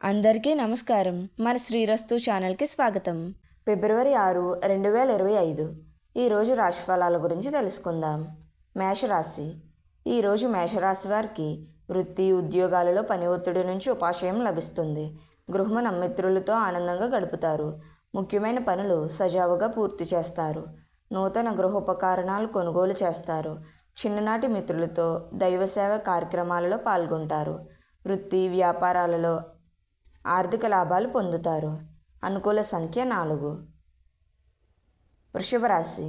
అందరికీ నమస్కారం. మన శ్రీరస్తు ఛానల్కి స్వాగతం. ఫిబ్రవరి 6, 2025 ఈరోజు రాశిఫలాల గురించి తెలుసుకుందాం. మేషరాశి. ఈరోజు మేషరాశి వారికి వృత్తి ఉద్యోగాలలో పని ఒత్తిడి నుంచి ఉపాశయం లభిస్తుంది. గృహమున మిత్రులతో ఆనందంగా గడుపుతారు. ముఖ్యమైన పనులు సజావుగా పూర్తి చేస్తారు. నూతన గృహోపకరణాలు కొనుగోలు చేస్తారు. చిన్ననాటి మిత్రులతో దైవసేవ కార్యక్రమాలలో పాల్గొంటారు. వృత్తి వ్యాపారాలలో ఆర్థిక లాభాలు పొందుతారు. అనుకూల సంఖ్య 4. వృషభ రాశి.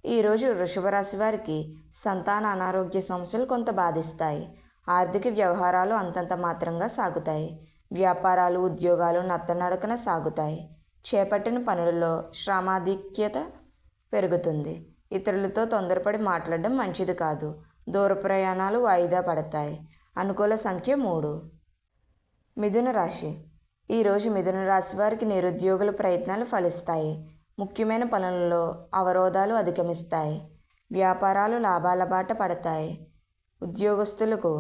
ఈరోజు వృషభ రాశి వారికి సంతాన అనారోగ్య సమస్యలు కొంత బాధిస్తాయి. ఆర్థిక వ్యవహారాలు అంతంత మాత్రంగా సాగుతాయి. వ్యాపారాలు ఉద్యోగాలు నత్తనడకన సాగుతాయి. చేపట్టిన పనులలో శ్రమాధిక్యత పెరుగుతుంది. ఇతరులతో తొందరపడి మాట్లాడడం మంచిది కాదు. దూర ప్రయాణాలు వాయిదా పడతాయి. అనుకూల సంఖ్య 3. మిథున రాశి. ఈరోజు మిథున రాశి వారికి నిరుద్యోగుల ప్రయత్నాలు ఫలిస్తాయి. ముఖ్యమైన పనులలో అవరోధాలు అధిగమిస్తాయి. వ్యాపారాలు లాభాల బాట పడతాయి. ఉద్యోగస్తులకు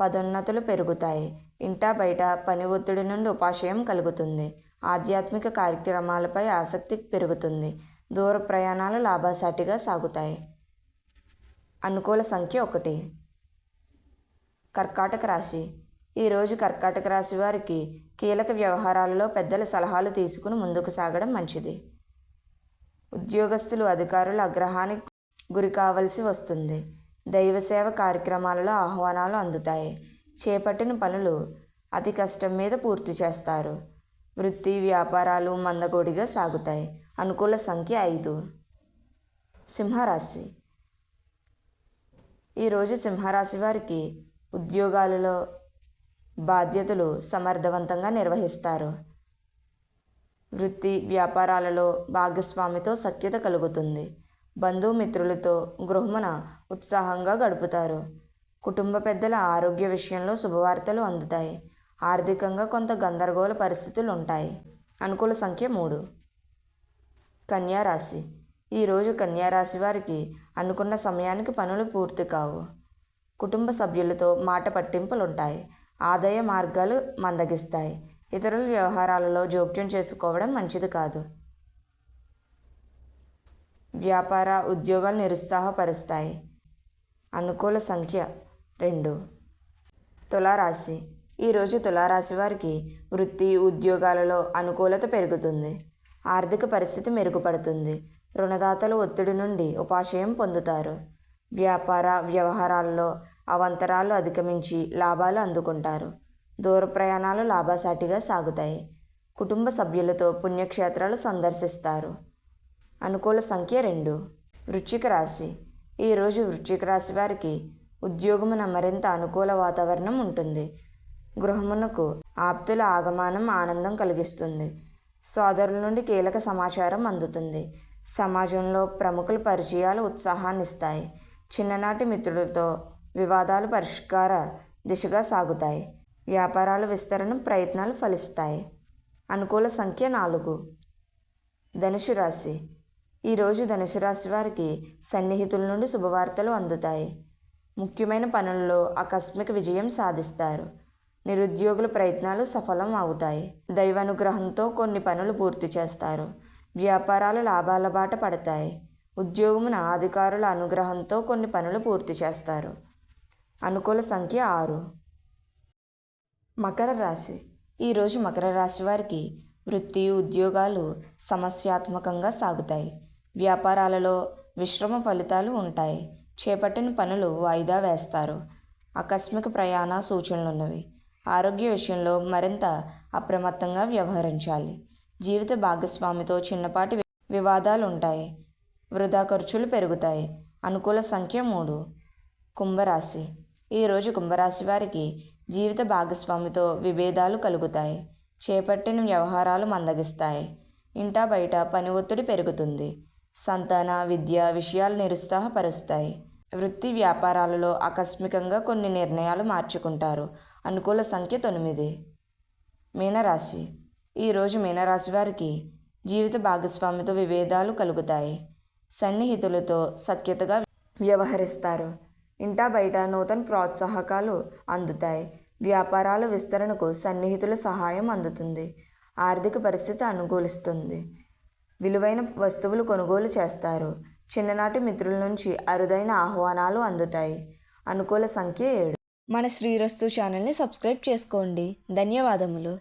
పదోన్నతులు పెరుగుతాయి. ఇంటా బయట పని ఒత్తిడి నుండి ఉపాశయం కలుగుతుంది. ఆధ్యాత్మిక కార్యక్రమాలపై ఆసక్తి పెరుగుతుంది. దూర ప్రయాణాలు లాభసాటిగా సాగుతాయి. అనుకూల సంఖ్య 1. కర్కాటక రాశి. ఈరోజు కర్కాటక రాశి వారికి కీలక వ్యవహారాలలో పెద్దల సలహాలు తీసుకుని ముందుకు సాగడం మంచిది. ఉద్యోగస్తులు అధికారుల ఆగ్రహానికి గురి కావలసి వస్తుంది. దైవసేవ కార్యక్రమాలలో ఆహ్వానాలు అందుతాయి. చేపట్టిన పనులు అతి కష్టం మీద పూర్తి చేస్తారు. వృత్తి వ్యాపారాలు మందకొడిగా సాగుతాయి. అనుకూల సంఖ్య 5. సింహరాశి. ఈరోజు సింహరాశి వారికి ఉద్యోగాలలో బాధ్యతలు సమర్థవంతంగా నిర్వహిస్తారు. వృత్తి వ్యాపారాలలో భాగస్వామితో సఖ్యత కలుగుతుంది. బంధుమిత్రులతో గృహమున ఉత్సాహంగా గడుపుతారు. కుటుంబ పెద్దల ఆరోగ్య విషయంలో శుభవార్తలు అందుతాయి. ఆర్థికంగా కొంత గందరగోళ పరిస్థితులు ఉంటాయి. అనుకూల సంఖ్య 3. కన్యా రాశి. ఈరోజు కన్యా రాశి వారికి అనుకున్న సమయానికి పనులు పూర్తి కావు. కుటుంబ సభ్యులతో మాట పట్టింపులుంటాయి. ఆదాయ మార్గాలు మందగిస్తాయి. ఇతరుల వ్యవహారాలలో జోక్యం చేసుకోవడం మంచిది కాదు. వ్యాపార ఉద్యోగాలు నిరుత్సాహపరుస్తాయి. అనుకూల సంఖ్య 2. తులారాశి. ఈరోజు తులారాశి వారికి వృత్తి ఉద్యోగాలలో అనుకూలత పెరుగుతుంది. ఆర్థిక పరిస్థితి మెరుగుపడుతుంది. రుణదాతల ఒత్తిడి నుండి ఉపాశయం పొందుతారు. వ్యాపార వ్యవహారాల్లో అవాంతరాలు అధిగమించి లాభాలు అందుకుంటారు. దూర ప్రయాణాలు లాభసాటిగా సాగుతాయి. కుటుంబ సభ్యులతో పుణ్యక్షేత్రాలు సందర్శిస్తారు. అనుకూల సంఖ్య 2. వృశ్చిక రాశి. ఈరోజు వృశ్చిక రాశి వారికి ఉద్యోగమున మరింత అనుకూల వాతావరణం ఉంటుంది. గృహమునకు ఆప్తుల ఆగమనం ఆనందం కలిగిస్తుంది. సోదరుల నుండి కీలక సమాచారం అందుతుంది. సమాజంలో ప్రముఖుల పరిచయాలు ఉత్సాహాన్నిస్తాయి. చిన్ననాటి మిత్రులతో వివాదాలు పరిష్కార దిశగా సాగుతాయి. వ్యాపారాల విస్తరణ ప్రయత్నాలు ఫలిస్తాయి. అనుకూల సంఖ్య 4. ధనుసు రాశి. ఈరోజు ధనుసు రాశి వారికి సన్నిహితుల నుండి శుభవార్తలు అందుతాయి. ముఖ్యమైన పనుల్లో ఆకస్మిక విజయం సాధిస్తారు. నిరుద్యోగుల ప్రయత్నాలు సఫలం అవుతాయి. దైవానుగ్రహంతో కొన్ని పనులు పూర్తి చేస్తారు. వ్యాపారాలు లాభాల బాట పడతాయి. ఉద్యోగమున అధికారుల అనుగ్రహంతో కొన్ని పనులు పూర్తి చేస్తారు. అనుకూల సంఖ్య 6. మకర రాశి. ఈరోజు మకర రాశి వారికి వృత్తి ఉద్యోగాలు సమస్యాత్మకంగా సాగుతాయి. వ్యాపారాలలో మిశ్రమ ఫలితాలు ఉంటాయి. చేపట్టిన పనులు వాయిదా వేస్తారు. ఆకస్మిక ప్రయాణ సూచనలున్నవి. ఆరోగ్య విషయంలో మరింత అప్రమత్తంగా వ్యవహరించాలి. జీవిత భాగస్వామితో చిన్నపాటి వివాదాలుంటాయి. వృధా ఖర్చులు పెరుగుతాయి. అనుకూల సంఖ్య 3. కుంభరాశి. ఈరోజు కుంభరాశి వారికి జీవిత భాగస్వామితో విభేదాలు కలుగుతాయి. చేపట్టిన వ్యవహారాలు మందగిస్తాయి. ఇంటా బయట పని ఒత్తిడి పెరుగుతుంది. సంతాన విద్య విషయాలు నిరుత్సాహపరుస్తాయి. వృత్తి వ్యాపారాలలో ఆకస్మికంగా కొన్ని నిర్ణయాలు మార్చుకుంటారు. అనుకూల సంఖ్య 9. మీనరాశి. ఈరోజు మీనరాశి వారికి జీవిత భాగస్వామితో విభేదాలు కలుగుతాయి. సన్నిహితులతో సఖ్యతగా వ్యవహరిస్తారు. ఇంటా బయట నూతన ప్రోత్సాహకాలు అందుతాయి. వ్యాపారాల విస్తరణకు సన్నిహితుల సహాయం అందుతుంది. ఆర్థిక పరిస్థితి అనుకూలిస్తుంది. విలువైన వస్తువులు కొనుగోలు చేస్తారు. చిన్ననాటి మిత్రుల నుంచి అరుదైన ఆహ్వానాలు అందుతాయి. అనుకూల సంఖ్య 7. మన శ్రీరస్తు ఛానల్ని సబ్స్క్రైబ్ చేసుకోండి. ధన్యవాదములు.